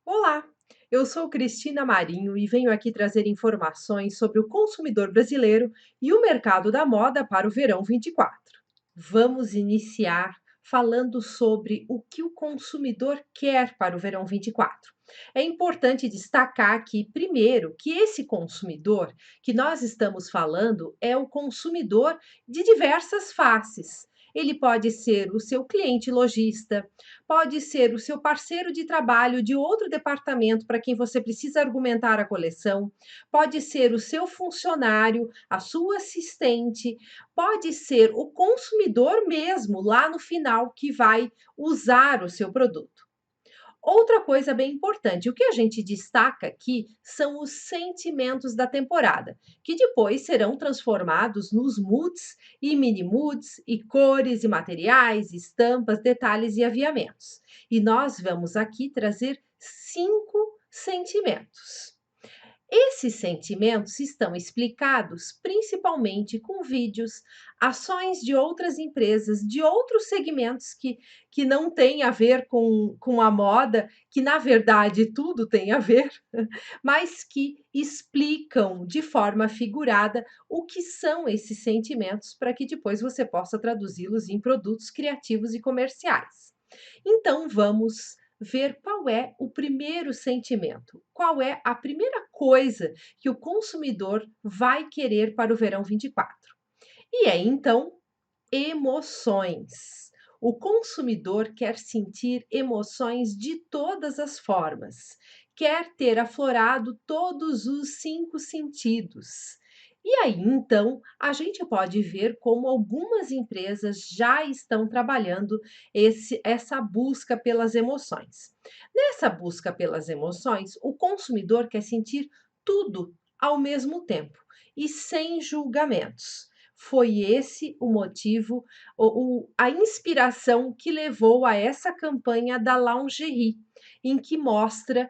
Olá, eu sou Cristina Marinho e venho aqui trazer informações sobre o consumidor brasileiro e o mercado da moda para o verão 24. Vamos iniciar falando sobre o que o consumidor quer para o verão 24. É importante destacar aqui, primeiro, que esse consumidor que nós estamos falando é o consumidor de diversas faces. Ele pode ser o seu cliente lojista, pode ser o seu parceiro de trabalho de outro departamento para quem você precisa argumentar a coleção, pode ser o seu funcionário, a sua assistente, pode ser o consumidor mesmo lá no final que vai usar o seu produto. Outra coisa bem importante, o que a gente destaca aqui são os sentimentos da temporada, que depois serão transformados nos moods e mini moods, e cores e materiais, estampas, detalhes e aviamentos. E nós vamos aqui trazer 5 sentimentos. Esses sentimentos estão explicados principalmente com vídeos, ações de outras empresas, de outros segmentos que não têm a ver com a moda, que na verdade tudo tem a ver, mas que explicam de forma figurada o que são esses sentimentos, para que depois você possa traduzi-los em produtos criativos e comerciais. Então vamos ver qual é o primeiro sentimento, qual é a primeira coisa que o consumidor vai querer para o verão 24. E é então emoções. O consumidor quer sentir emoções de todas as formas, quer ter aflorado todos os 5 sentidos. E aí, então, a gente pode ver como algumas empresas já estão trabalhando essa busca pelas emoções. Nessa busca pelas emoções, o consumidor quer sentir tudo ao mesmo tempo e sem julgamentos. Foi esse o motivo, a inspiração que levou a essa campanha da lingerie, em que mostra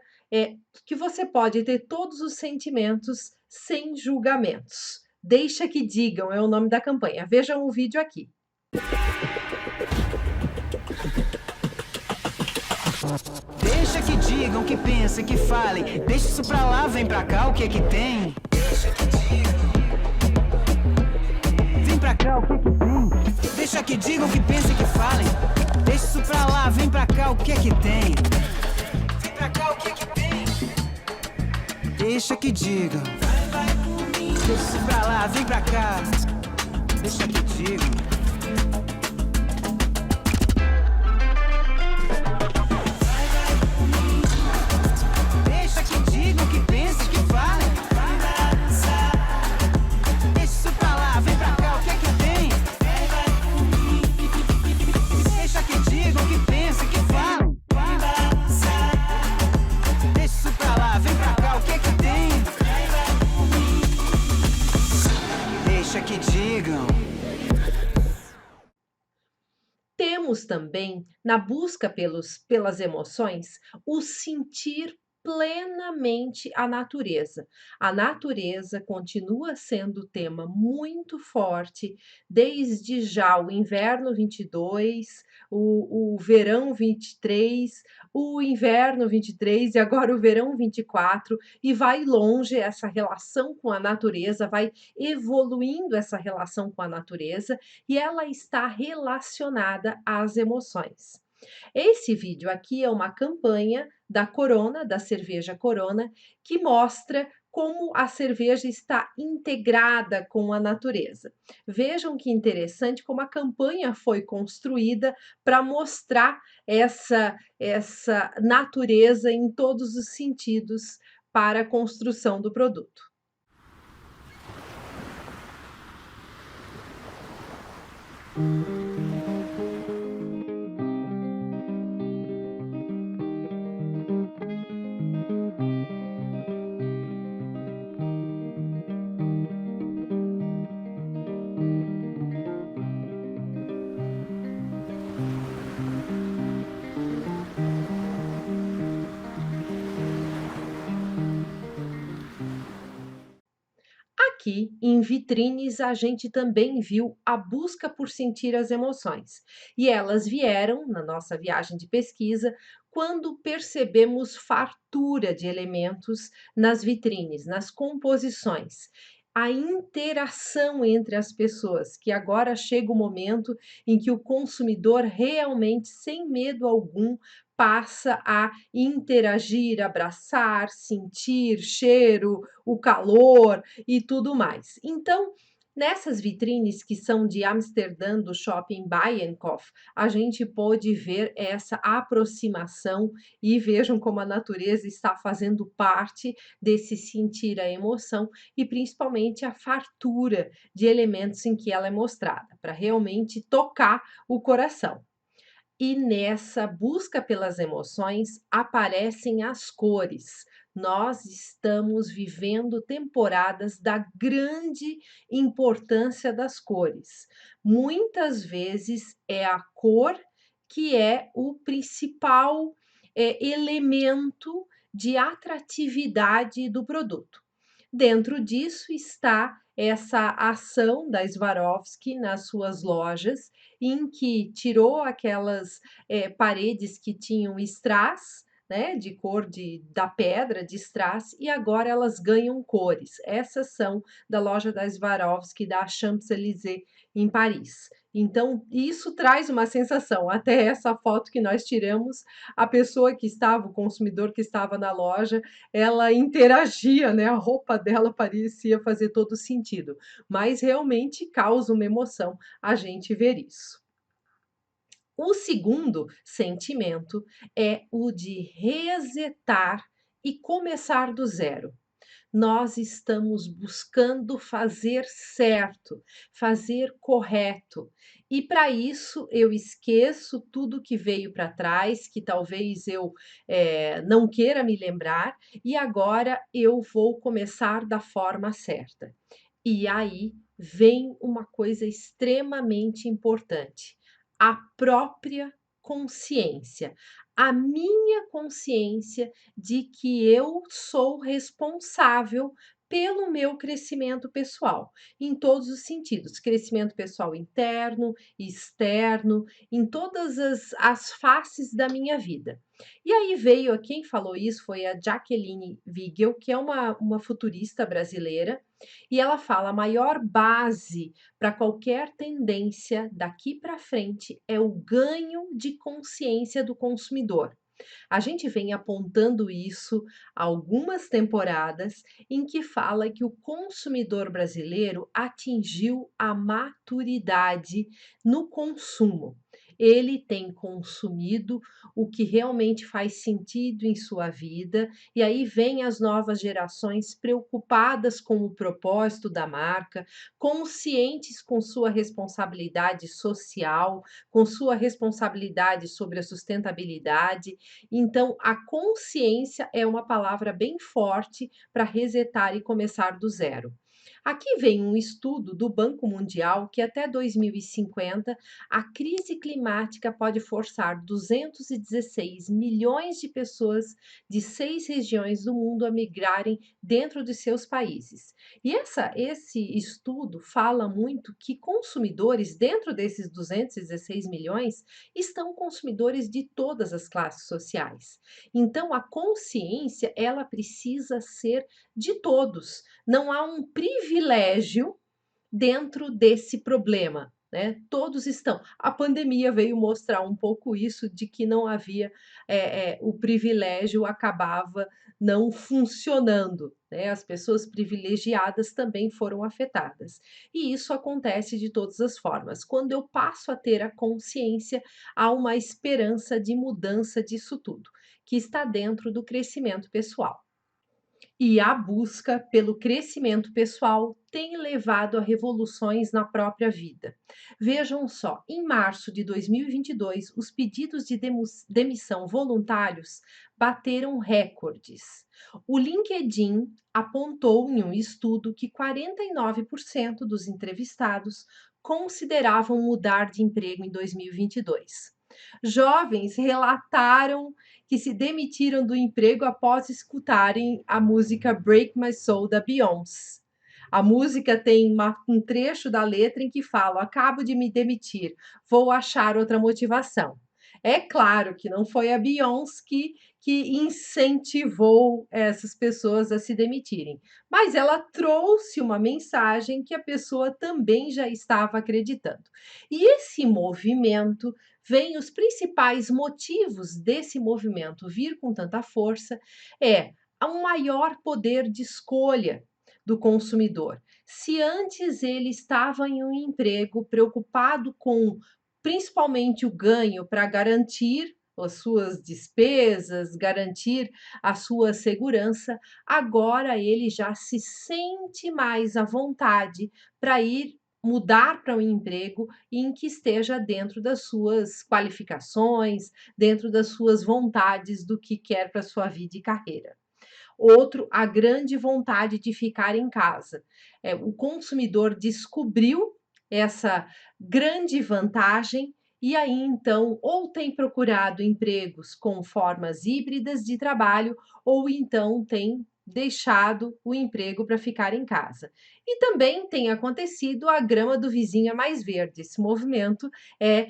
que você pode ter todos os sentimentos sem julgamentos. Deixa que digam é o nome da campanha. Vejam o vídeo aqui. Deixa que digam, que pensem, que falem. Deixa isso pra lá, vem pra cá, o que é que tem? Deixa que digam. Vem pra cá, o que é que tem? Deixa que digam, que pensem, que falem. Deixa isso pra lá, vem pra cá, o que é que tem? Vem pra cá, o que é que tem? Deixa que digam. Deixa isso pra lá, vem pra cá. Deixa que digam. Temos também, na busca pelas emoções, o sentir plenamente a natureza. A natureza continua sendo tema muito forte, desde já o inverno 22, o verão 23, o inverno 23 e agora o verão 24, e vai longe essa relação com a natureza, vai evoluindo essa relação com a natureza, e ela está relacionada às emoções. Esse vídeo aqui é uma campanha da Corona, da cerveja Corona, que mostra como a cerveja está integrada com a natureza. Vejam que interessante como a campanha foi construída para mostrar essa natureza em todos os sentidos para a construção do produto. Aqui, em vitrines, a gente também viu a busca por sentir as emoções. E elas vieram, na nossa viagem de pesquisa, quando percebemos fartura de elementos nas vitrines, nas composições. A interação entre as pessoas, que agora chega o momento em que o consumidor realmente, sem medo algum, passa a interagir, abraçar, sentir cheiro, o calor e tudo mais. Então, nessas vitrines que são de Amsterdã, do shopping Bijenkorf, a gente pôde ver essa aproximação e vejam como a natureza está fazendo parte desse sentir a emoção e principalmente a fartura de elementos em que ela é mostrada, para realmente tocar o coração. E nessa busca pelas emoções aparecem as cores. Nós estamos vivendo temporadas da grande importância das cores. Muitas vezes é a cor que é o principal, elemento de atratividade do produto. Dentro disso está essa ação da Swarovski nas suas lojas, em que tirou aquelas, paredes que tinham strass, né, de cor da pedra, de strass, e agora elas ganham cores. Essas são da loja da Swarovski, da Champs-Élysées, em Paris. Então, isso traz uma sensação, até essa foto que nós tiramos, a pessoa que estava, o consumidor que estava na loja, ela interagia, né, a roupa dela parecia fazer todo sentido, mas realmente causa uma emoção a gente ver isso. O segundo sentimento é o de resetar e começar do zero. Nós estamos buscando fazer certo, fazer correto. E para isso eu esqueço tudo que veio para trás, que talvez eu não queira me lembrar, e agora eu vou começar da forma certa. E aí vem uma coisa extremamente importante: a própria consciência. A minha consciência de que eu sou responsável pelo meu crescimento pessoal, em todos os sentidos, crescimento pessoal interno, externo, em todas as faces da minha vida. E aí veio, quem falou isso foi a Jacqueline Wiegel, que é uma futurista brasileira, e ela fala: a maior base para qualquer tendência daqui para frente é o ganho de consciência do consumidor. A gente vem apontando isso há algumas temporadas em que fala que o consumidor brasileiro atingiu a maturidade no consumo. Ele tem consumido o que realmente faz sentido em sua vida, e aí vem as novas gerações preocupadas com o propósito da marca, conscientes com sua responsabilidade social, com sua responsabilidade sobre a sustentabilidade. Então, a consciência é uma palavra bem forte para resetar e começar do zero. Aqui vem um estudo do Banco Mundial que até 2050 a crise climática pode forçar 216 milhões de pessoas de 6 regiões do mundo a migrarem dentro de seus países. E esse estudo fala muito que consumidores, dentro desses 216 milhões, estão consumidores de todas as classes sociais. Então, a consciência, ela precisa ser de todos. Não há um privilégio dentro desse problema, né? Todos estão. A pandemia veio mostrar um pouco isso, de que não havia, o privilégio acabava não funcionando, né? As pessoas privilegiadas também foram afetadas. E isso acontece de todas as formas. Quando eu passo a ter a consciência, há uma esperança de mudança disso tudo, que está dentro do crescimento pessoal. E a busca pelo crescimento pessoal tem levado a revoluções na própria vida. Vejam só, em março de 2022, os pedidos de demissão voluntários bateram recordes. O LinkedIn apontou em um estudo que 49% dos entrevistados consideravam mudar de emprego em 2022. Jovens relataram que se demitiram do emprego após escutarem a música Break My Soul da Beyoncé. A música tem um trecho da letra em que fala: acabo de me demitir, vou achar outra motivação. É claro que não foi a Beyoncé que incentivou essas pessoas a se demitirem, mas ela trouxe uma mensagem que a pessoa também já estava acreditando. E esse movimento vem os principais motivos desse movimento vir com tanta força é um maior poder de escolha do consumidor. Se antes ele estava em um emprego preocupado com principalmente o ganho para garantir as suas despesas, garantir a sua segurança, agora ele já se sente mais à vontade para ir mudar para um emprego em que esteja dentro das suas qualificações, dentro das suas vontades do que quer para sua vida e carreira. Outro, a grande vontade de ficar em casa. O consumidor descobriu essa grande vantagem e aí então ou tem procurado empregos com formas híbridas de trabalho ou então tem deixado o emprego para ficar em casa. E também tem acontecido a grama do vizinho é mais verde. Esse movimento é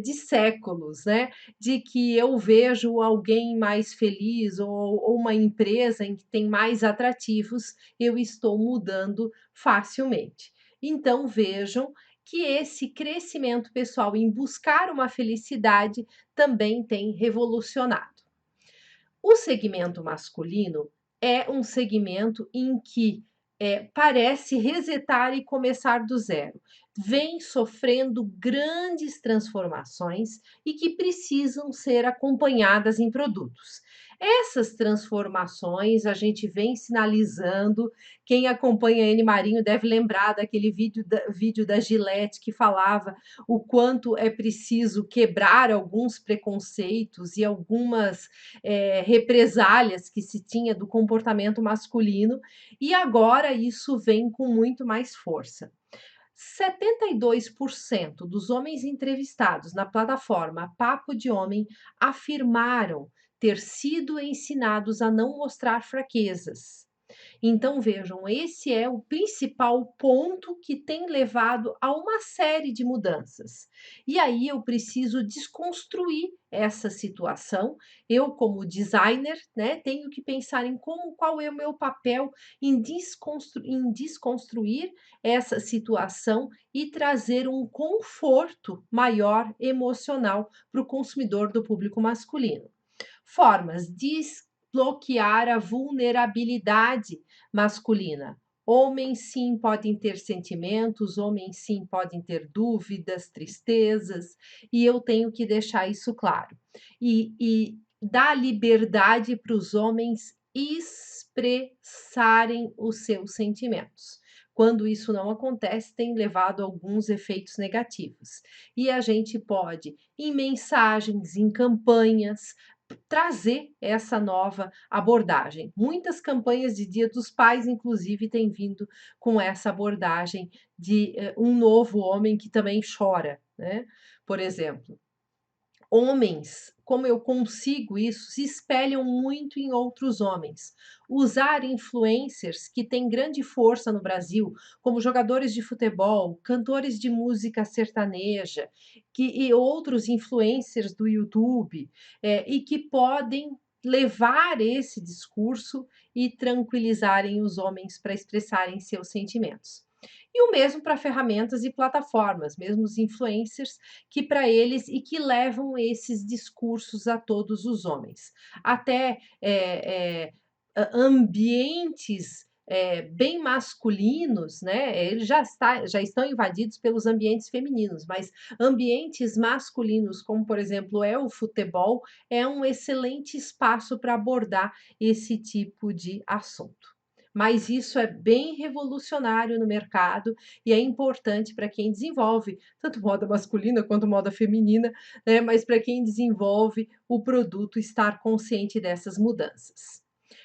de séculos, né? De que eu vejo alguém mais feliz ou uma empresa em que tem mais atrativos, eu estou mudando facilmente. Então vejam que esse crescimento pessoal em buscar uma felicidade também tem revolucionado. O segmento masculino é um segmento em que parece resetar e começar do zero. Vem sofrendo grandes transformações e que precisam ser acompanhadas em produtos. Essas transformações a gente vem sinalizando. Quem acompanha a N Marinho deve lembrar daquele vídeo da Gillette que falava o quanto é preciso quebrar alguns preconceitos e algumas represálias que se tinha do comportamento masculino, e agora isso vem com muito mais força. 72% dos homens entrevistados na plataforma Papo de Homem afirmaram ter sido ensinados a não mostrar fraquezas. Então vejam, esse é o principal ponto que tem levado a uma série de mudanças. E aí eu preciso desconstruir essa situação. Eu, como designer, né, tenho que pensar em qual é o meu papel em desconstruir essa situação e trazer um conforto maior emocional para o consumidor do público masculino. Formas de bloquear a vulnerabilidade masculina. Homens sim podem ter sentimentos, homens sim podem ter dúvidas, tristezas, e eu tenho que deixar isso claro. E dar liberdade para os homens expressarem os seus sentimentos. Quando isso não acontece, tem levado a alguns efeitos negativos. E a gente pode, em mensagens, em campanhas, trazer essa nova abordagem. Muitas campanhas de Dia dos Pais, inclusive, têm vindo com essa abordagem de um novo homem que também chora, né? Por exemplo, homens, como eu consigo isso, se espelham muito em outros homens. Usar influencers que têm grande força no Brasil, como jogadores de futebol, cantores de música sertaneja, e outros influencers do YouTube, e que podem levar esse discurso e tranquilizarem os homens para expressarem seus sentimentos. E o mesmo para ferramentas e plataformas, mesmo os influencers que para eles e que levam esses discursos a todos os homens. Até ambientes bem masculinos, né? Eles já estão invadidos pelos ambientes femininos, mas ambientes masculinos, como por exemplo é o futebol, é um excelente espaço para abordar esse tipo de assunto. Mas isso é bem revolucionário no mercado e é importante para quem desenvolve tanto moda masculina quanto moda feminina, né, mas para quem desenvolve o produto estar consciente dessas mudanças.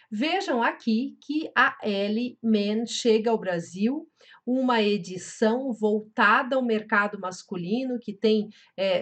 Vejam aqui que a Elle Men chega ao Brasil, uma edição voltada ao mercado masculino, que tem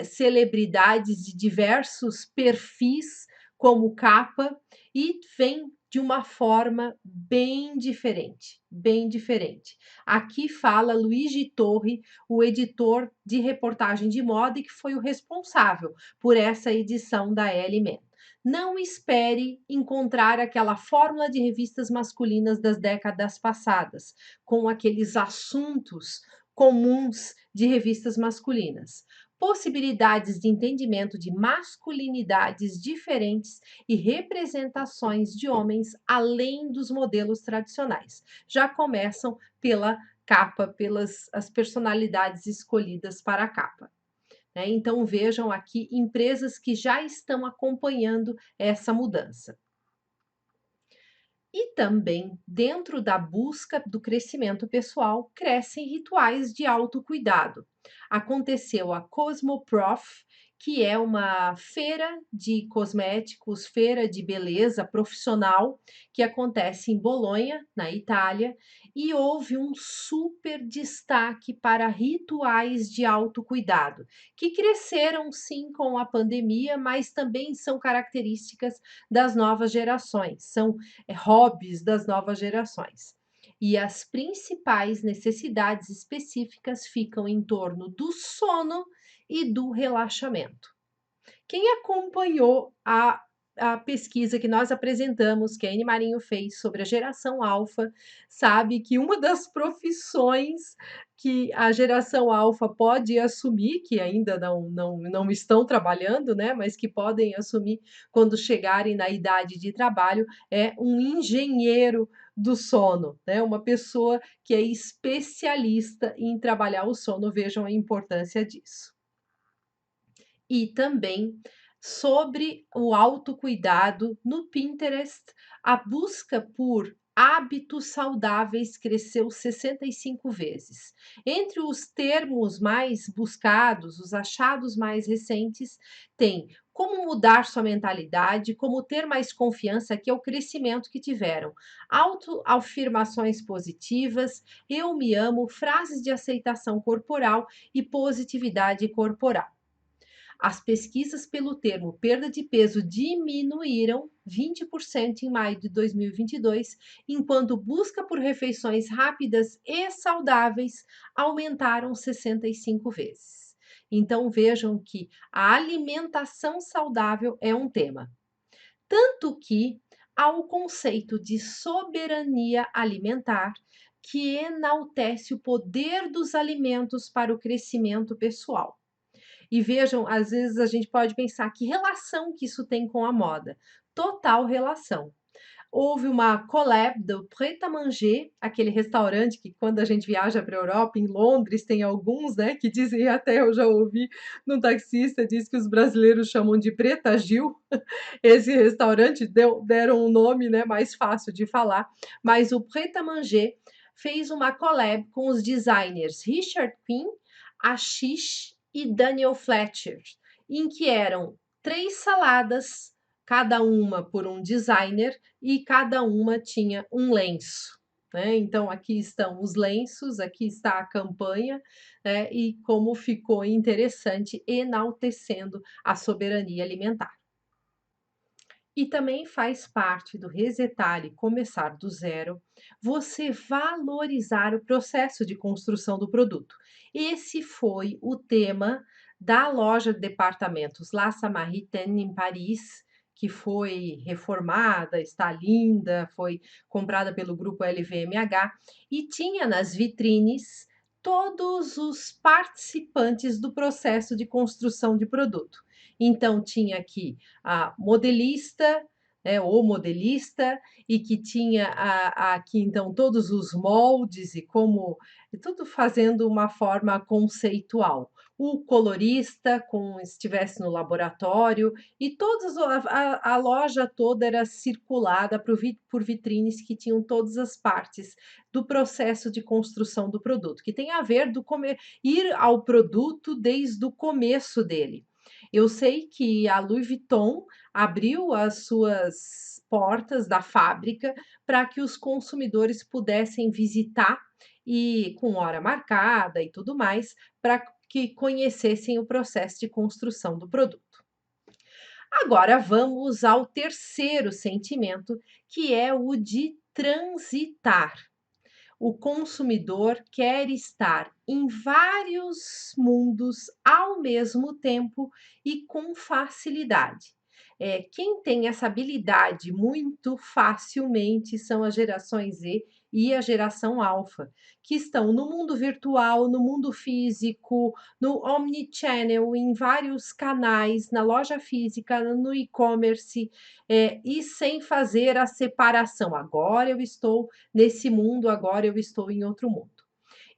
celebridades de diversos perfis como capa e vem de uma forma bem diferente, bem diferente. Aqui fala Luigi Torre, o editor de reportagem de moda e que foi o responsável por essa edição da Elle Men. Não espere encontrar aquela fórmula de revistas masculinas das décadas passadas, com aqueles assuntos comuns de revistas masculinas. Possibilidades de entendimento de masculinidades diferentes e representações de homens além dos modelos tradicionais. Já começam pela capa, pelas as personalidades escolhidas para a capa. Né? Então vejam aqui empresas que já estão acompanhando essa mudança. E também, dentro da busca do crescimento pessoal, crescem rituais de autocuidado. Aconteceu a Cosmoprof, que é uma feira de cosméticos, feira de beleza profissional, que acontece em Bolonha, na Itália, e houve um super destaque para rituais de autocuidado, que cresceram sim com a pandemia, mas também são características das novas gerações, são hobbies das novas gerações. E as principais necessidades específicas ficam em torno do sono e do relaxamento. Quem acompanhou a pesquisa que nós apresentamos, que a Anne Marinho fez sobre a geração alfa, sabe que uma das profissões que a geração alfa pode assumir, que ainda não estão trabalhando, né, mas que podem assumir quando chegarem na idade de trabalho, é um engenheiro do sono, né, uma pessoa que é especialista em trabalhar o sono, vejam a importância disso. E também sobre o autocuidado no Pinterest, a busca por hábitos saudáveis cresceu 65 vezes. Entre os termos mais buscados, os achados mais recentes, tem como mudar sua mentalidade, como ter mais confiança, que é o crescimento que tiveram. Autoafirmações positivas, eu me amo, frases de aceitação corporal e positividade corporal. As pesquisas pelo termo perda de peso diminuíram 20% em maio de 2022, enquanto busca por refeições rápidas e saudáveis aumentaram 65 vezes. Então vejam que a alimentação saudável é um tema. Tanto que há o conceito de soberania alimentar, que enaltece o poder dos alimentos para o crescimento pessoal. E vejam, às vezes a gente pode pensar que relação que isso tem com a moda. Total relação. Houve uma collab do Pret a Manger, aquele restaurante que quando a gente viaja para a Europa, em Londres, tem alguns, né, que dizem, até eu já ouvi num taxista, diz que os brasileiros chamam de Preta Gil. Esse restaurante deram um nome, né, mais fácil de falar, mas o Pret a Manger fez uma collab com os designers Richard Quinn, Ashish e Daniel Fletcher, em que eram 3 saladas, cada uma por um designer, e cada uma tinha um lenço. Né? Então, aqui estão os lenços, aqui está a campanha, né? E como ficou interessante, enaltecendo a soberania alimentar. E também faz parte do resetar e começar do zero, você valorizar o processo de construção do produto. Esse foi o tema da loja de departamentos La Samaritaine em Paris, que foi reformada, está linda, foi comprada pelo grupo LVMH e tinha nas vitrines todos os participantes do processo de construção de produto. Então tinha aqui a modelista, né, o modelista, e que tinha aqui então todos os moldes e como tudo fazendo uma forma conceitual. O colorista, como estivesse no laboratório, e todos a loja toda era circulada por vitrines que tinham todas as partes do processo de construção do produto, que tem a ver ir ao produto desde o começo dele. Eu sei que a Louis Vuitton abriu as suas portas da fábrica para que os consumidores pudessem visitar e com hora marcada e tudo mais, para que conhecessem o processo de construção do produto. Agora vamos ao terceiro sentimento, que é o de transitar. O consumidor quer estar em vários mundos ao mesmo tempo e com facilidade. Quem tem essa habilidade muito facilmente são a geração Z e a geração Alpha, que estão no mundo virtual, no mundo físico, no omnichannel, em vários canais, na loja física, no e-commerce, e sem fazer a separação. Agora eu estou nesse mundo, agora eu estou em outro mundo.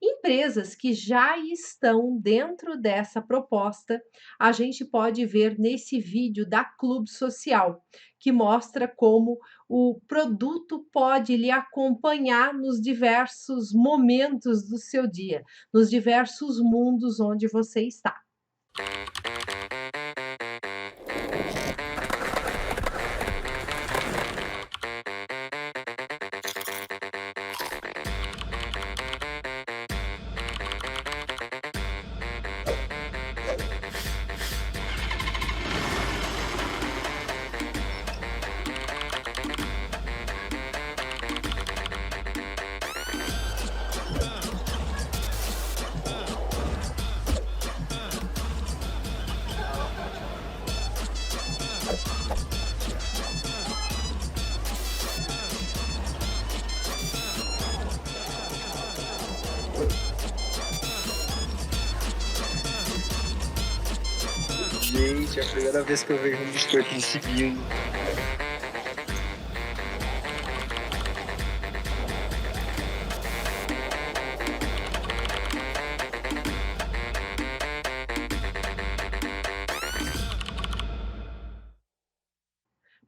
Empresas que já estão dentro dessa proposta, a gente pode ver nesse vídeo da Clube Social, que mostra como o produto pode lhe acompanhar nos diversos momentos do seu dia, nos diversos mundos onde você está. Gente, é a primeira vez que eu vejo um biscoito me seguindo.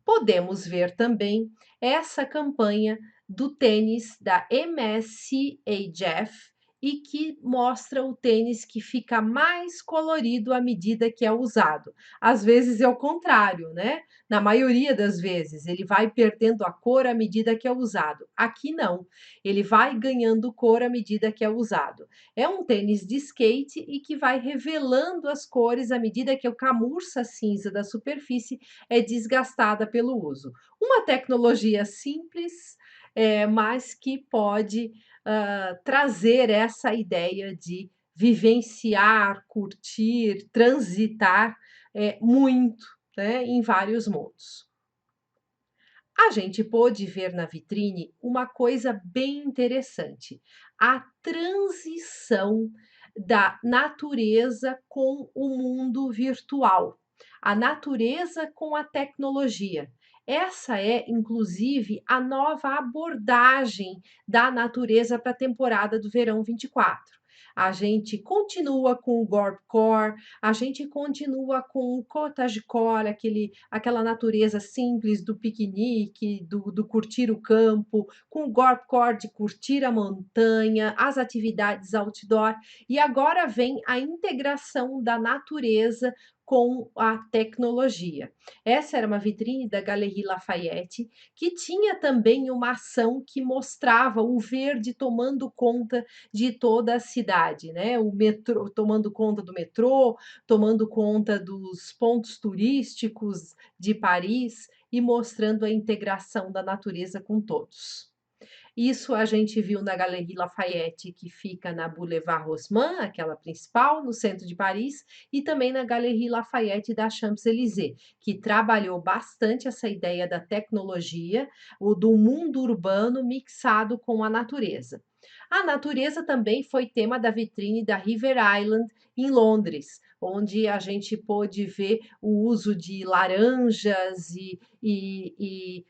Podemos ver também essa campanha do tênis da MSCHF e que mostra o tênis que fica mais colorido à medida que é usado. Às vezes é o contrário, né? Na maioria das vezes, ele vai perdendo a cor à medida que é usado. Aqui não, ele vai ganhando cor à medida que é usado. É um tênis de skate e que vai revelando as cores à medida que a camurça cinza da superfície é desgastada pelo uso. Uma tecnologia simples, mas que pode, trazer essa ideia de vivenciar, curtir, transitar, muito, né, em vários mundos. A gente pôde ver na vitrine uma coisa bem interessante, a transição da natureza com o mundo virtual, a natureza com a tecnologia. Essa é, inclusive, a nova abordagem da natureza para a temporada do verão 24. A gente continua com o Gorpcore, a gente continua com o cottagecore, aquela natureza simples do piquenique, do curtir o campo, com o Gorpcore de curtir a montanha, as atividades outdoor, e agora vem a integração da natureza com a tecnologia. Essa era uma vitrine da Galerie Lafayette, que tinha também uma ação que mostrava o verde tomando conta de toda a cidade, né? O metrô, tomando conta do metrô, tomando conta dos pontos turísticos de Paris e mostrando a integração da natureza com todos. Isso a gente viu na Galerie Lafayette, que fica na Boulevard Haussmann, aquela principal, no centro de Paris, e também na Galerie Lafayette da Champs-Élysées, que trabalhou bastante essa ideia da tecnologia, o do mundo urbano mixado com a natureza. A natureza também foi tema da vitrine da River Island, em Londres, onde a gente pôde ver o uso de laranjas e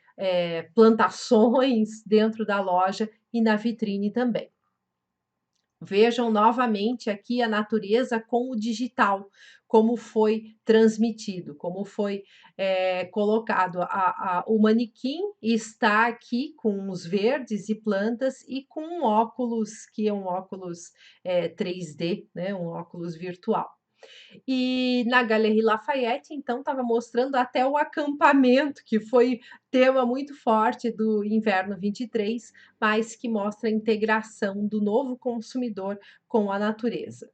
plantações dentro da loja e na vitrine também. Vejam novamente aqui a natureza com o digital, como foi transmitido, como foi colocado. O manequim está aqui com os verdes e plantas e com um óculos, que é um óculos 3D, né, um óculos virtual. E na Galerie Lafayette, então, estava mostrando até o acampamento, que foi tema muito forte do inverno 23, mas que mostra a integração do novo consumidor com a natureza.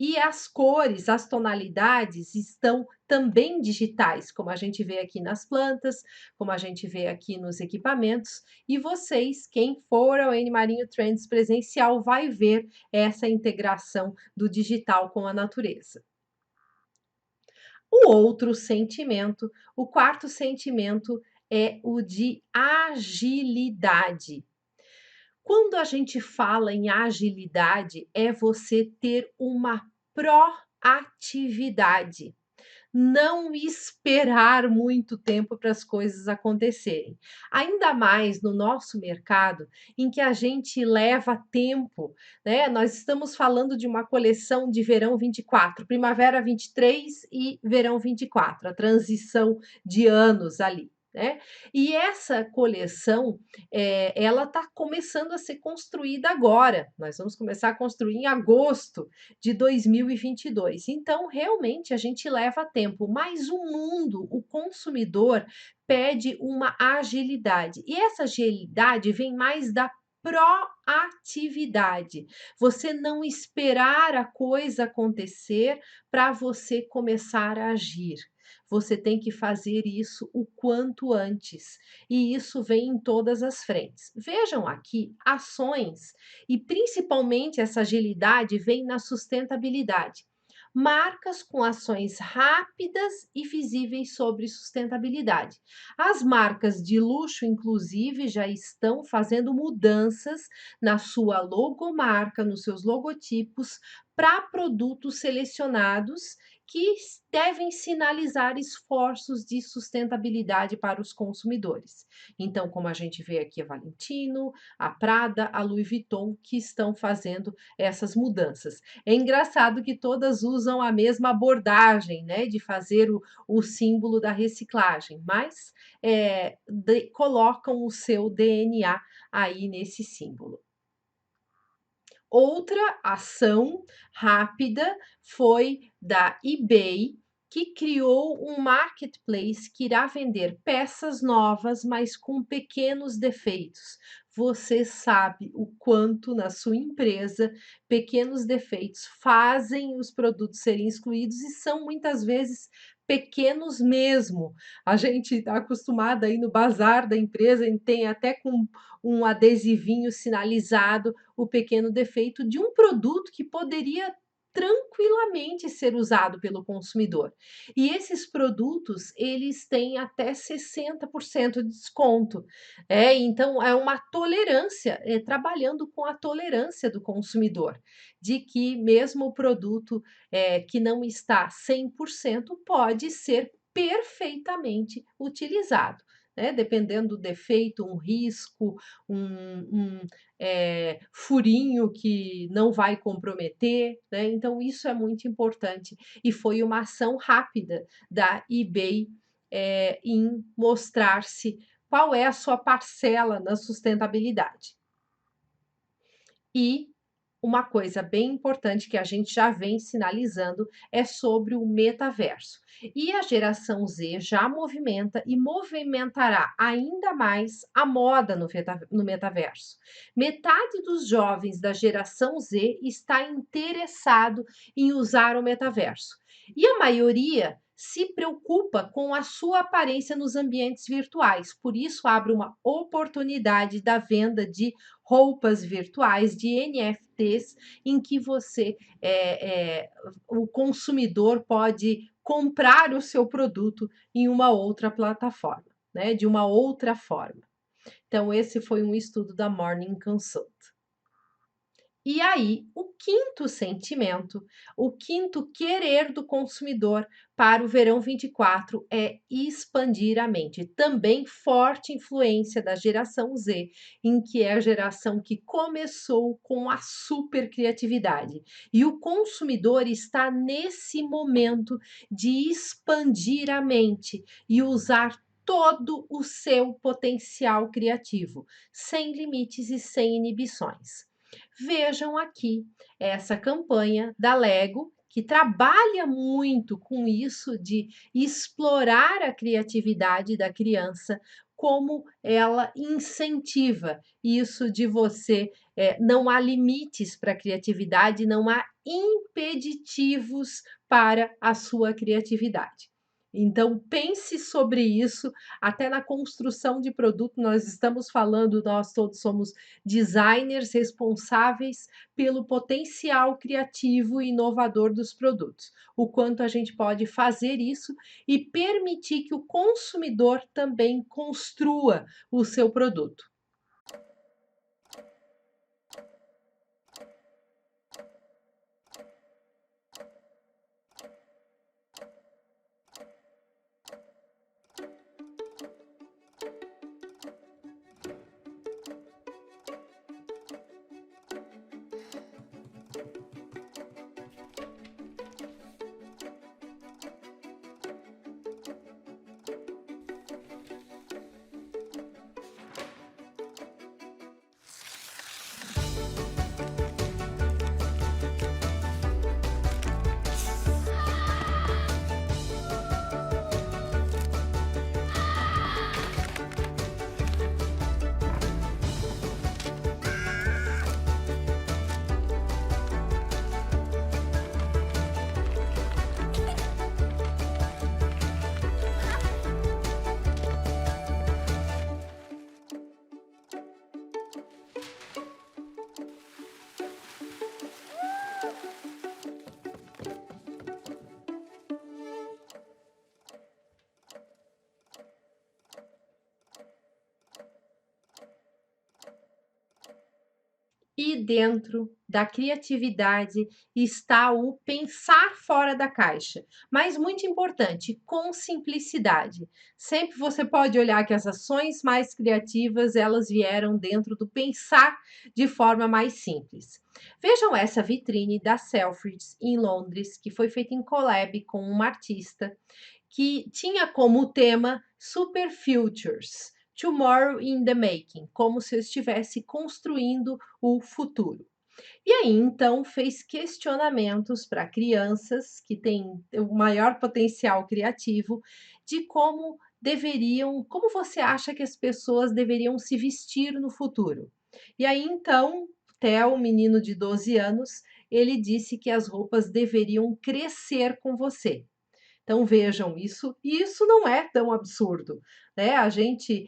E as cores, as tonalidades estão também digitais, como a gente vê aqui nas plantas, como a gente vê aqui nos equipamentos. E vocês, quem for ao N Marinho Trends presencial, vai ver essa integração do digital com a natureza. O outro sentimento, o quarto sentimento é o de agilidade. Quando a gente fala em agilidade, é você ter uma proatividade, não esperar muito tempo para as coisas acontecerem. Ainda mais no nosso mercado, em que a gente leva tempo, né? Nós estamos falando de uma coleção de verão 24, primavera 23 e verão 24, a transição de anos ali. Né? E essa coleção, ela está começando a ser construída agora. Nós vamos começar a construir em agosto de 2022. Então, realmente, a gente leva tempo, mas o mundo, o consumidor, pede uma agilidade. E essa agilidade vem mais da proatividade. Você não esperar a coisa acontecer para você começar a agir. Você tem que fazer isso o quanto antes. E isso vem em todas as frentes. Vejam aqui ações e principalmente essa agilidade vem na sustentabilidade. Marcas com ações rápidas e visíveis sobre sustentabilidade. As marcas de luxo, inclusive, já estão fazendo mudanças na sua logomarca, nos seus logotipos, para produtos selecionados que devem sinalizar esforços de sustentabilidade para os consumidores. Então, como a gente vê aqui, a Valentino, a Prada, a Louis Vuitton, que estão fazendo essas mudanças. É engraçado que todas usam a mesma abordagem, né, de fazer o símbolo da reciclagem, mas colocam o seu DNA aí nesse símbolo. Outra ação rápida foi da eBay, que criou um marketplace que irá vender peças novas, mas com pequenos defeitos. Você sabe o quanto na sua empresa pequenos defeitos fazem os produtos serem excluídos e são muitas vezes pequenos mesmo. A gente está acostumada aí no bazar da empresa, e tem até com um adesivinho sinalizado o pequeno defeito de um produto que poderia tranquilamente ser usado pelo consumidor. E esses produtos, eles têm até 60% de desconto. Então é uma tolerância, trabalhando com a tolerância do consumidor, de que mesmo o produto que não está 100% pode ser perfeitamente utilizado. Né, dependendo do defeito, um risco, furinho que não vai comprometer, né? Então, isso é muito importante. E foi uma ação rápida da eBay em mostrar-se qual é a sua parcela na sustentabilidade. E uma coisa bem importante que a gente já vem sinalizando é sobre o metaverso. E a geração Z já movimenta e movimentará ainda mais a moda no metaverso. Metade dos jovens da geração Z está interessado em usar o metaverso. E a maioria se preocupa com a sua aparência nos ambientes virtuais. Por isso, abre uma oportunidade da venda de roupas virtuais, de NFTs, em que o consumidor pode comprar o seu produto em uma outra plataforma, né? De uma outra forma. Então, esse foi um estudo da Morning Consult. E aí, o quinto sentimento, o quinto querer do consumidor para o verão 24 é expandir a mente. Também forte influência da geração Z, em que é a geração que começou com a super criatividade. E o consumidor está nesse momento de expandir a mente e usar todo o seu potencial criativo, sem limites e sem inibições. Vejam aqui essa campanha da Lego, que trabalha muito com isso de explorar a criatividade da criança como ela incentiva isso de você, não há limites para a criatividade, não há impeditivos para a sua criatividade. Então pense sobre isso, até na construção de produto nós estamos falando, nós todos somos designers responsáveis pelo potencial criativo e inovador dos produtos. O quanto a gente pode fazer isso e permitir que o consumidor também construa o seu produto. E dentro da criatividade está o pensar fora da caixa, mas muito importante, com simplicidade. Sempre você pode olhar que as ações mais criativas, elas vieram dentro do pensar de forma mais simples. Vejam essa vitrine da Selfridges em Londres, que foi feita em collab com uma artista, que tinha como tema Super Futures. Tomorrow in the Making, como se eu estivesse construindo o futuro. E aí, então, fez questionamentos para crianças que têm o maior potencial criativo de como você acha que as pessoas deveriam se vestir no futuro. E aí, então, Theo, menino de 12 anos, ele disse que as roupas deveriam crescer com você. Então vejam isso, e isso não é tão absurdo, né? A gente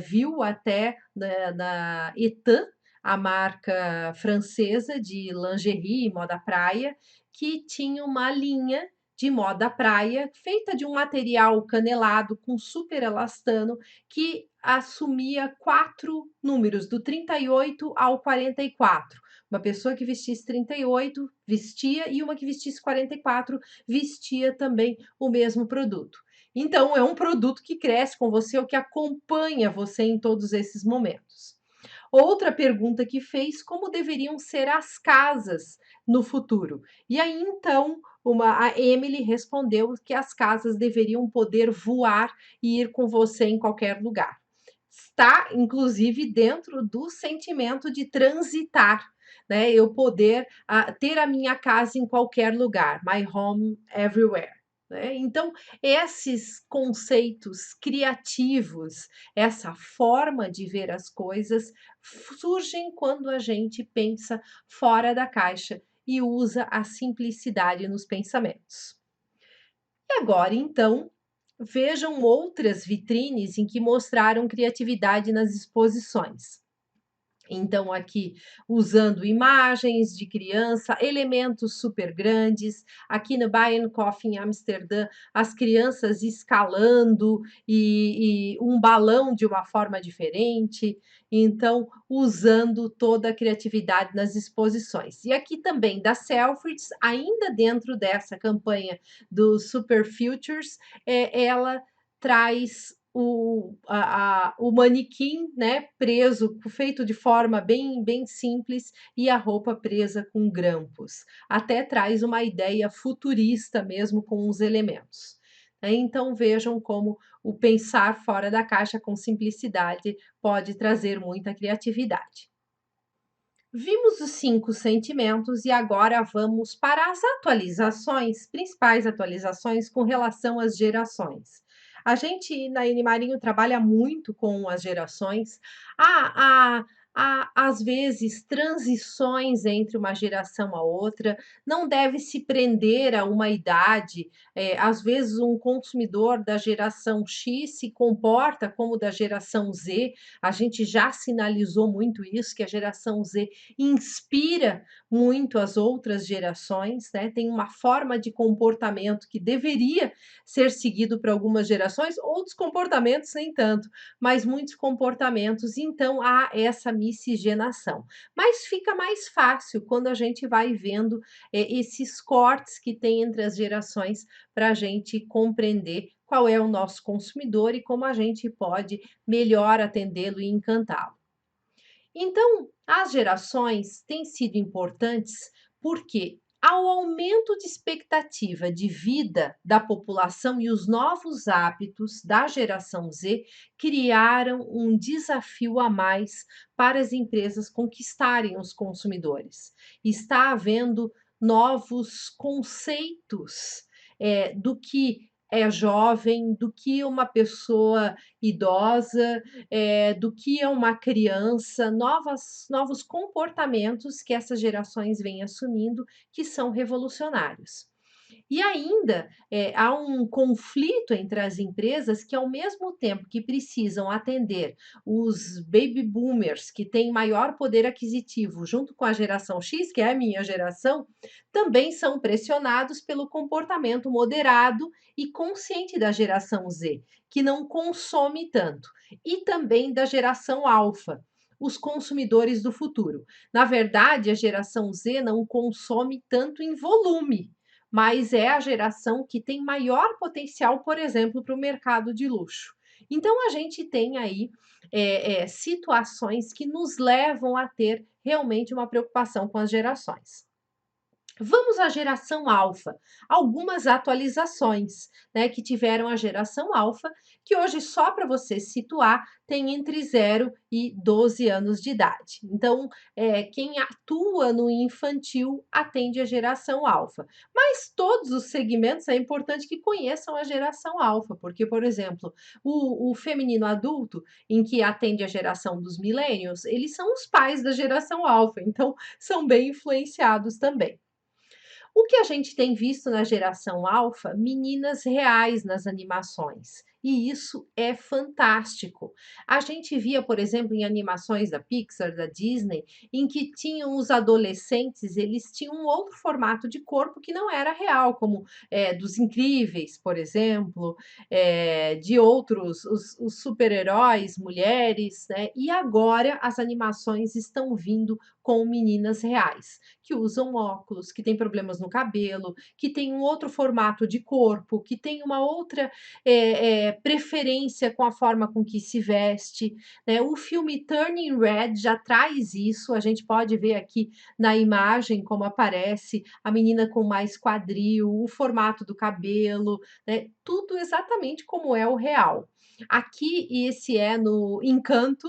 viu até na Etam, a marca francesa de lingerie e moda praia, que tinha uma linha de moda praia feita de um material canelado com super elastano que assumia 4 números, do 38 ao 44. Uma pessoa que vestisse 38 vestia e uma que vestisse 44 vestia também o mesmo produto. Então, é um produto que cresce com você ou que acompanha você em todos esses momentos. Outra pergunta que fez: como deveriam ser as casas no futuro? E aí, então, a Emily respondeu que as casas deveriam poder voar e ir com você em qualquer lugar. Está, inclusive, dentro do sentimento de transitar, né? Eu poder ter a minha casa em qualquer lugar, my home everywhere. Né? Então, esses conceitos criativos, essa forma de ver as coisas, surgem quando a gente pensa fora da caixa e usa a simplicidade nos pensamentos. E agora, então, vejam outras vitrines em que mostraram criatividade nas exposições. Então, aqui usando imagens de criança, elementos super grandes. Aqui no Bijenkorf, em Amsterdã, as crianças escalando e um balão de uma forma diferente. Então, usando toda a criatividade nas exposições. E aqui também da Selfridges, ainda dentro dessa campanha do Super Futures, ela traz o manequim, né, preso, feito de forma bem simples, e a roupa presa com grampos. Até traz uma ideia futurista mesmo com os elementos. Então vejam como o pensar fora da caixa com simplicidade pode trazer muita criatividade. Vimos os 5 sentimentos e agora vamos para as atualizações, principais atualizações com relação às gerações. A gente na Marinho trabalha muito com as gerações. Há, às vezes, transições entre uma geração a outra, não deve se prender a uma idade. Às vezes, um consumidor da geração X se comporta como da geração Z. A gente já sinalizou muito isso, que a geração Z inspira muito as outras gerações, né? Tem uma forma de comportamento que deveria ser seguido para algumas gerações, outros comportamentos nem tanto, mas muitos comportamentos, então há essa miscigenação. Mas fica mais fácil quando a gente vai vendo esses cortes que tem entre as gerações para a gente compreender qual é o nosso consumidor e como a gente pode melhor atendê-lo e encantá-lo. Então, as gerações têm sido importantes porque, ao aumento de expectativa de vida da população e os novos hábitos da geração Z, criaram um desafio a mais para as empresas conquistarem os consumidores. Está havendo novos conceitos do que é jovem, do que uma pessoa idosa, do que é uma criança, novos comportamentos que essas gerações vêm assumindo, que são revolucionários. E ainda, há um conflito entre as empresas que, ao mesmo tempo que precisam atender os baby boomers, que têm maior poder aquisitivo, junto com a geração X, que é a minha geração, também são pressionados pelo comportamento moderado e consciente da geração Z, que não consome tanto, e também da geração alfa, os consumidores do futuro. Na verdade, a geração Z não consome tanto em volume, mas é a geração que tem maior potencial, por exemplo, para o mercado de luxo. Então, a gente tem aí situações que nos levam a ter realmente uma preocupação com as gerações. Vamos à geração alfa, algumas atualizações, né, que tiveram a geração alfa, que hoje, só para você situar, tem entre 0 e 12 anos de idade. Então, quem atua no infantil atende a geração alfa. Mas todos os segmentos é importante que conheçam a geração alfa, porque, por exemplo, o feminino adulto, em que atende a geração dos millennials, eles são os pais da geração alfa, então são bem influenciados também. O que a gente tem visto na geração alfa? Meninas reais nas animações. E isso é fantástico. A gente via, por exemplo, em animações da Pixar, da Disney, em que tinham os adolescentes, eles tinham um outro formato de corpo que não era real, como dos Incríveis, por exemplo, de outros, os super-heróis, mulheres, né? E agora as animações estão vindo com meninas reais, que usam óculos, que têm problemas no cabelo, que têm um outro formato de corpo, que têm uma outra preferência com a forma com que se veste, né? O filme Turning Red já traz isso, a gente pode ver aqui na imagem como aparece a menina com mais quadril, o formato do cabelo, né? Tudo exatamente como é o real. Aqui, e esse é no Encanto,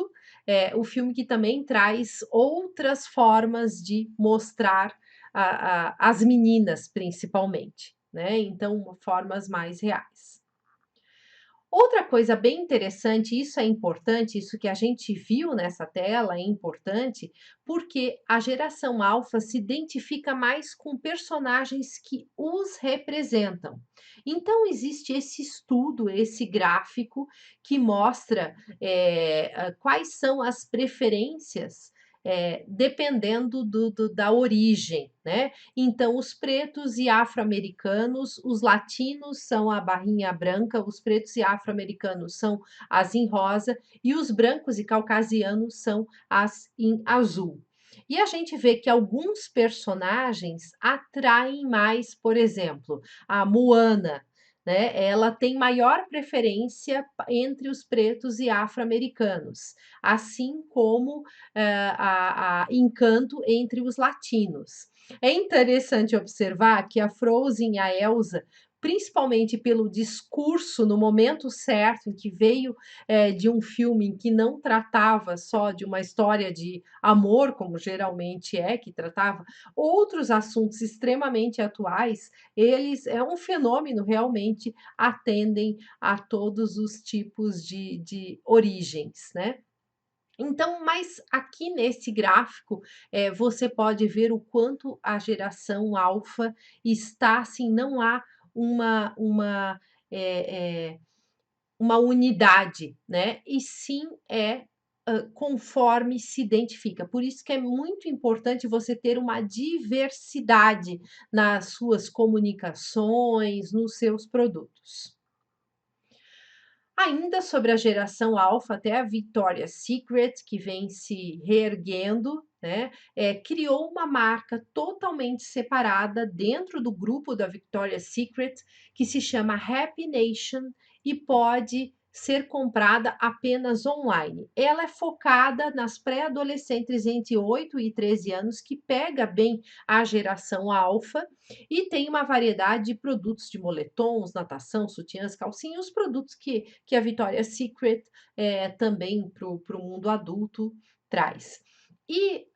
o filme que também traz outras formas de mostrar as meninas, principalmente, né? Então, formas mais reais. Outra coisa bem interessante, isso é importante, isso que a gente viu nessa tela é importante, porque a geração alfa se identifica mais com personagens que os representam. Então, existe esse estudo, esse gráfico que mostra quais são as preferências dependendo da origem, né? Então, os pretos e afro-americanos, os latinos são a barrinha branca, os pretos e afro-americanos são as em rosa, e os brancos e caucasianos são as em azul. E a gente vê que alguns personagens atraem mais, por exemplo, a Moana, né? Ela tem maior preferência entre os pretos e afro-americanos, assim como a Encanto entre os latinos. É interessante observar que a Frozen e a Elsa principalmente pelo discurso no momento certo, em que veio, de um filme em que não tratava só de uma história de amor, como geralmente é, que tratava outros assuntos extremamente atuais, eles é um fenômeno, realmente atendem a todos os tipos de origens, né. Então, mas aqui nesse gráfico, você pode ver o quanto a geração alfa está assim, não há uma, eh uma unidade, né, e sim conforme se identifica. Por isso que é muito importante você ter uma diversidade nas suas comunicações, nos seus produtos. Ainda sobre a geração alfa, até a Victoria's Secret, que vem se reerguendo, né, criou uma marca totalmente separada dentro do grupo da Victoria's Secret, que se chama Happy Nation e pode ser comprada apenas online. Ela é focada nas pré-adolescentes entre 8 e 13 anos, que pega bem a geração alfa, e tem uma variedade de produtos de moletons, natação, sutiãs, calcinhas, os produtos que a Victoria's Secret, também para o mundo adulto traz. E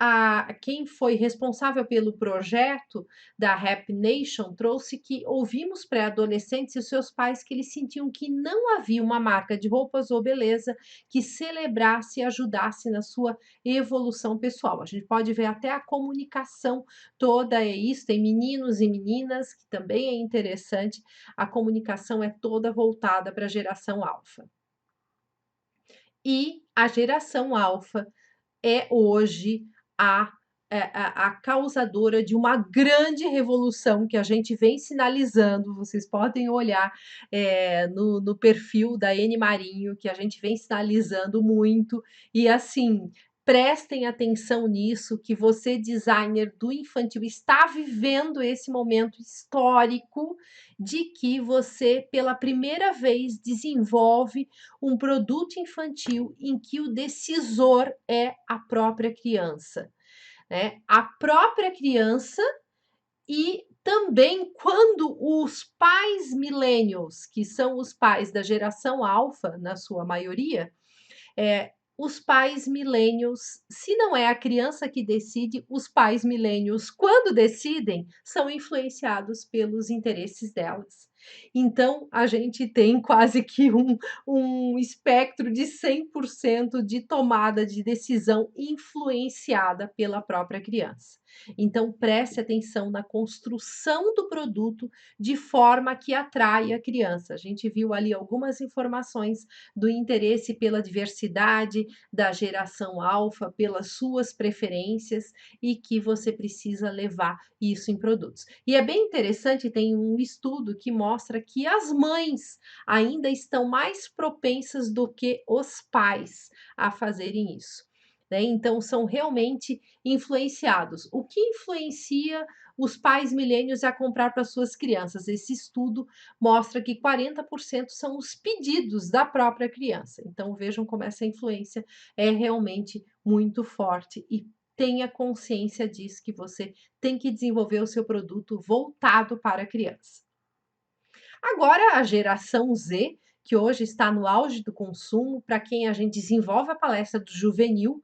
quem foi responsável pelo projeto da Happy Nation trouxe que ouvimos pré-adolescentes e os seus pais que eles sentiam que não havia uma marca de roupas ou beleza que celebrasse e ajudasse na sua evolução pessoal. A gente pode ver até a comunicação toda é isso, tem meninos e meninas, que também é interessante, a comunicação é toda voltada para a geração alfa. E a geração alfa é hoje a a causadora de uma grande revolução que a gente vem sinalizando, vocês podem olhar, no perfil da Ene Marinho, que a gente vem sinalizando muito, e assim, prestem atenção nisso, que você designer do infantil está vivendo esse momento histórico de que você, pela primeira vez, desenvolve um produto infantil em que o decisor é a própria criança, né? A própria criança e também quando os pais millennials, que são os pais da geração alfa, na sua maioria, os pais millennials, se não é a criança que decide, os pais millennials, quando decidem, são influenciados pelos interesses delas. Então, a gente tem quase que um espectro de 100% de tomada de decisão influenciada pela própria criança. Então, preste atenção na construção do produto de forma que atrai a criança. A gente viu ali algumas informações do interesse pela diversidade, da geração alfa, pelas suas preferências e que você precisa levar isso em produtos. E é bem interessante, tem um estudo que mostra que as mães ainda estão mais propensas do que os pais a fazerem isso. Né? Então, são realmente influenciados. O que influencia os pais milênios a comprar para suas crianças? Esse estudo mostra que 40% são os pedidos da própria criança. Então, vejam como essa influência é realmente muito forte e tenha consciência disso, que você tem que desenvolver o seu produto voltado para a criança. Agora, a geração Z, que hoje está no auge do consumo, para quem a gente desenvolve a palestra do juvenil,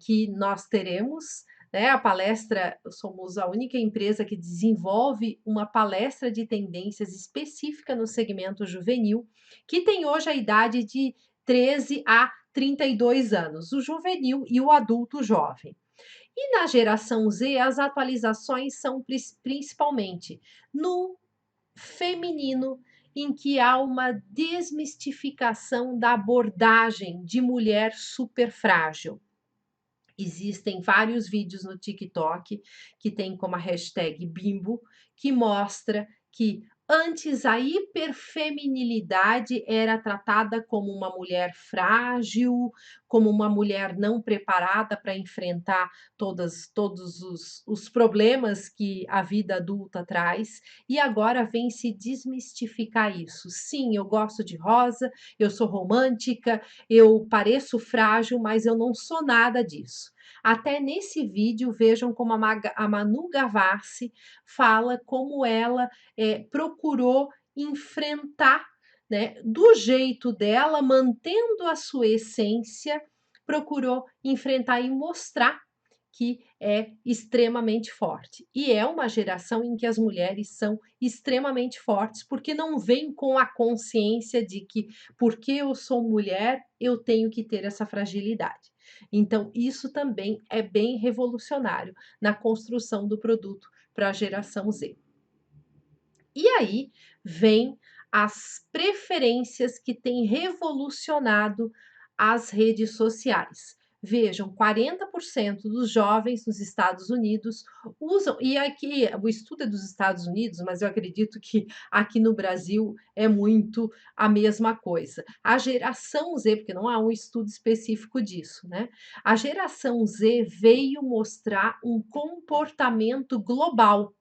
que nós teremos, né, a palestra, somos a única empresa que desenvolve uma palestra de tendências específica no segmento juvenil, que tem hoje a idade de 13 a 32 anos, o juvenil e o adulto jovem. E na geração Z, as atualizações são principalmente no feminino, em que há uma desmistificação da abordagem de mulher super frágil. Existem vários vídeos no TikTok que tem como a hashtag Bimbo, que mostra que antes a hiperfeminilidade era tratada como uma mulher frágil, como uma mulher não preparada para enfrentar todos os problemas que a vida adulta traz, e agora vem se desmistificar isso. Sim, eu gosto de rosa, eu sou romântica, eu pareço frágil, mas eu não sou nada disso. Até nesse vídeo, vejam como a Manu Gavassi fala como ela procura procurou enfrentar, né, do jeito dela, mantendo a sua essência, procurou enfrentar e mostrar que é extremamente forte. E é uma geração em que as mulheres são extremamente fortes, porque não vêm com a consciência de que, porque eu sou mulher, eu tenho que ter essa fragilidade. Então, isso também é bem revolucionário na construção do produto para a geração Z. E aí vem as preferências que têm revolucionado as redes sociais. Vejam, 40% dos jovens nos Estados Unidos usam, e aqui o estudo é dos Estados Unidos, mas eu acredito que aqui no Brasil é muito a mesma coisa. A geração Z, porque não há um estudo específico disso, né? A geração Z veio mostrar um comportamento global,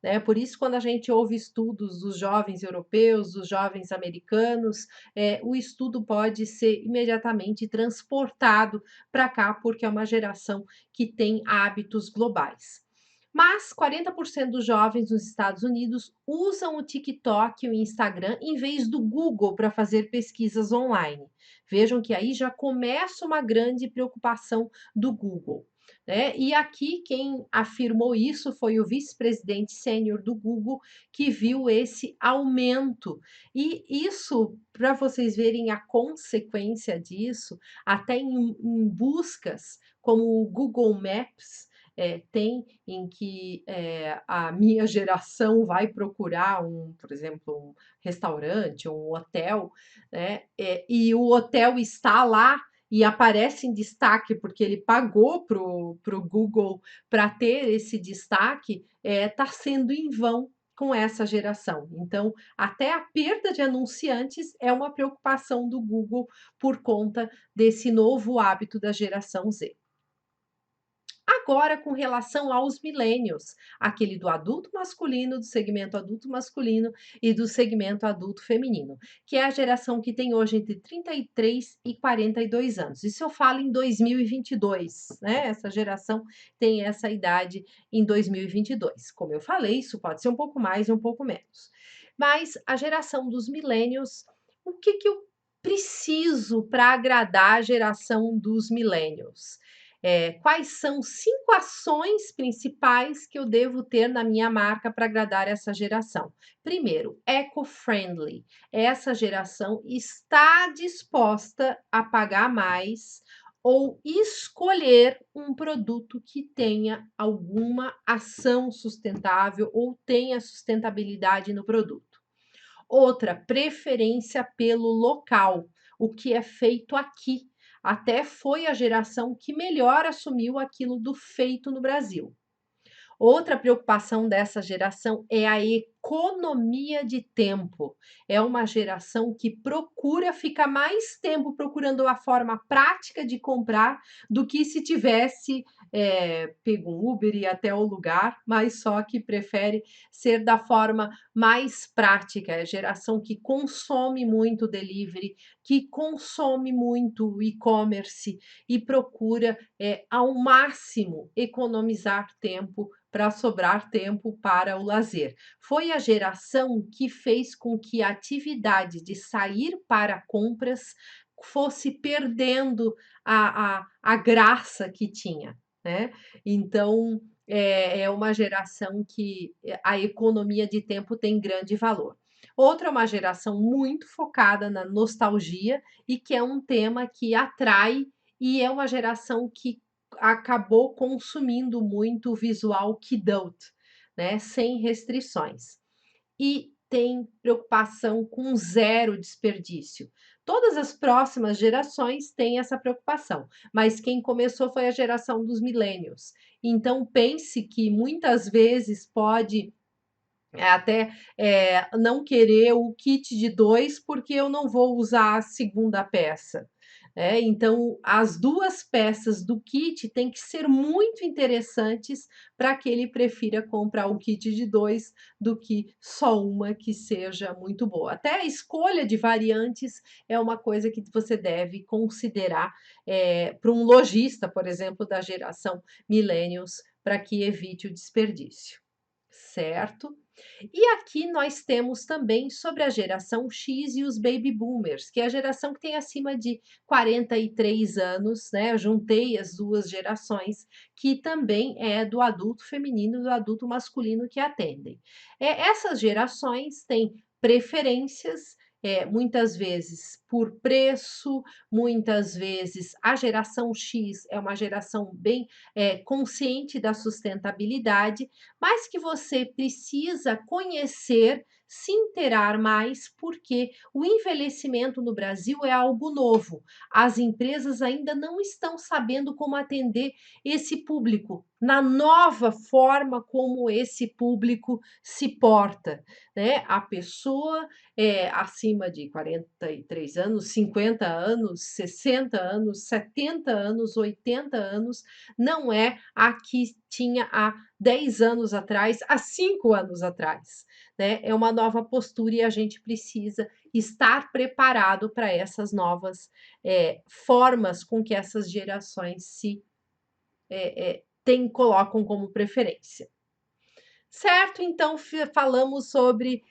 né? Por isso, quando a gente ouve estudos dos jovens europeus, dos jovens americanos, o estudo pode ser imediatamente transportado para cá, porque é uma geração que tem hábitos globais. Mas 40% dos jovens nos Estados Unidos usam o TikTok e o Instagram em vez do Google para fazer pesquisas online. Vejam que aí já começa uma grande preocupação do Google, né? E aqui quem afirmou isso foi o vice-presidente sênior do Google, que viu esse aumento. E isso, para vocês verem a consequência disso, até em buscas como o Google Maps, tem em que a minha geração vai procurar por exemplo, um restaurante, um hotel, né? E o hotel está lá e aparece em destaque porque ele pagou para o Google para ter esse destaque, está sendo em vão com essa geração. Então, até a perda de anunciantes é uma preocupação do Google por conta desse novo hábito da geração Z. Agora, com relação aos millennials, aquele do adulto masculino, do segmento adulto masculino e do segmento adulto feminino, que é a geração que tem hoje entre 33 e 42 anos. Isso eu falo em 2022, né? Essa geração tem essa idade em 2022. Como eu falei, isso pode ser um pouco mais e um pouco menos. Mas a geração dos millennials, o que eu preciso para agradar a geração dos millennials? Quais são 5 ações principais que eu devo ter na minha marca para agradar essa geração? Primeiro, eco-friendly. Essa geração está disposta a pagar mais ou escolher um produto que tenha alguma ação sustentável ou tenha sustentabilidade no produto. Outra, preferência pelo local, o que é feito aqui. Até foi a geração que melhor assumiu aquilo do feito no Brasil. Outra preocupação dessa geração é a economia de tempo. É uma geração que procura ficar mais tempo procurando a forma prática de comprar do que se tivesse pego um Uber e ir até o lugar, mas só que prefere ser da forma mais prática. É a geração que consome muito delivery, que consome muito e-commerce e procura ao máximo economizar tempo para sobrar tempo para o lazer. Foi a geração que fez com que a atividade de sair para compras fosse perdendo a graça que tinha, né? Então, é uma geração que a economia de tempo tem grande valor. Outra é uma geração muito focada na nostalgia e que é um tema que atrai, e é uma geração que acabou consumindo muito o visual kidult, né, sem restrições. E tem preocupação com zero desperdício. Todas as próximas gerações têm essa preocupação, mas quem começou foi a geração dos millennials. Então pense que muitas vezes pode até não querer o kit de 2 porque eu não vou usar a segunda peça. Então, as 2 peças do kit têm que ser muito interessantes para que ele prefira comprar o kit de 2 do que só uma que seja muito boa. Até a escolha de variantes é uma coisa que você deve considerar para um lojista, por exemplo, da geração millennials, para que evite o desperdício, certo? E aqui nós temos também sobre a geração X e os baby boomers, que é a geração que tem acima de 43 anos, né? Eu juntei as duas gerações, que também é do adulto feminino e do adulto masculino que atendem. Essas gerações têm preferências, muitas vezes por preço, muitas vezes a geração X é uma geração bem consciente da sustentabilidade, mas que você precisa conhecer, se inteirar mais, porque o envelhecimento no Brasil é algo novo. As empresas ainda não estão sabendo como atender esse público, na nova forma como esse público se porta, né? A pessoa acima de 43 anos, 50 anos, 60 anos, 70 anos, 80 anos, não é a que tinha há 10 anos atrás, há 5 anos atrás, né? É uma nova postura e a gente precisa estar preparado para essas novas formas com que essas gerações se colocam como preferência. Certo? Então, falamos sobre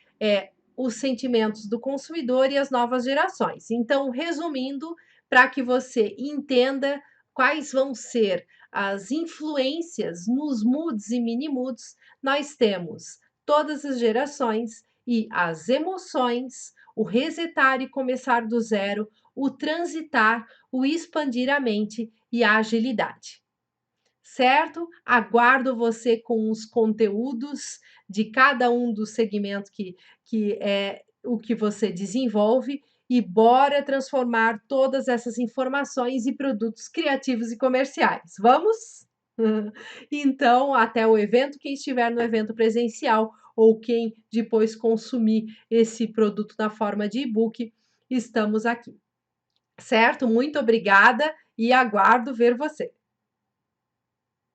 os sentimentos do consumidor e as novas gerações. Então, resumindo, para que você entenda quais vão ser as influências nos moods e mini moods, nós temos todas as gerações e as emoções, o resetar e começar do zero, o transitar, o expandir a mente e a agilidade. Certo? Aguardo você com os conteúdos de cada um dos segmentos que é o que você desenvolve e bora transformar todas essas informações em produtos criativos e comerciais. Vamos? Então, até o evento, quem estiver no evento presencial ou quem depois consumir esse produto na forma de e-book, estamos aqui. Certo? Muito obrigada e aguardo ver você.